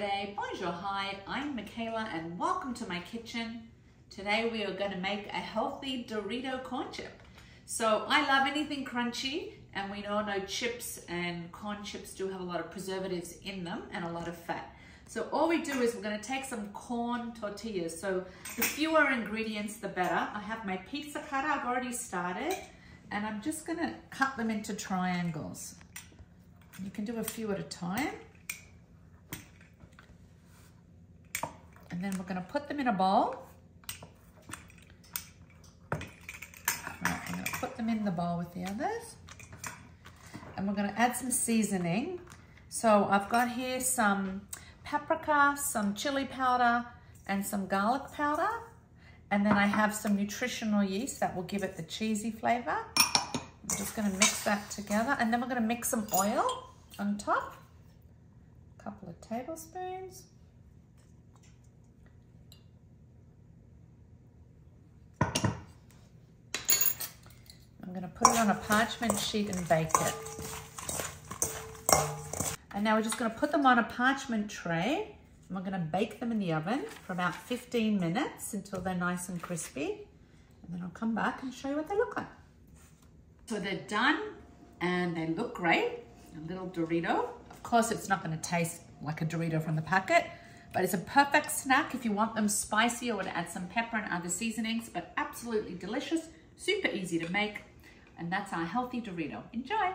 day. Bonjour, hi, I'm Michaela and welcome to my kitchen. Today we are going to make a healthy Dorito corn chip. So I love anything crunchy, and we all know chips and corn chips do have a lot of preservatives in them and a lot of fat. So all we do is we're going to take some corn tortillas. So the fewer ingredients, the better. I have my pizza cutter, I've already started, and I'm just going to cut them into triangles. You can do a few at a time. And then we're going to put them in a bowl. Right, I'm going to put them in the bowl with the others. And we're going to add some seasoning. So I've got here some paprika, some chili powder, and some garlic powder. And then I have some nutritional yeast that will give it the cheesy flavor. I'm just going to mix that together. And then we're going to mix some oil on top. A couple of tablespoons. I'm going to put it on a parchment sheet and bake it. And now we're just going to put them on a parchment tray, and we're going to bake them in the oven for about 15 minutes until they're nice and crispy. And then I'll come back and show you what they look like. So they're done and they look great. A little Dorito. Of course, it's not going to taste like a Dorito from the packet, but it's a perfect snack if you want them spicy or to add some pepper and other seasonings, but absolutely delicious, super easy to make. And that's our healthy Dorito. Enjoy!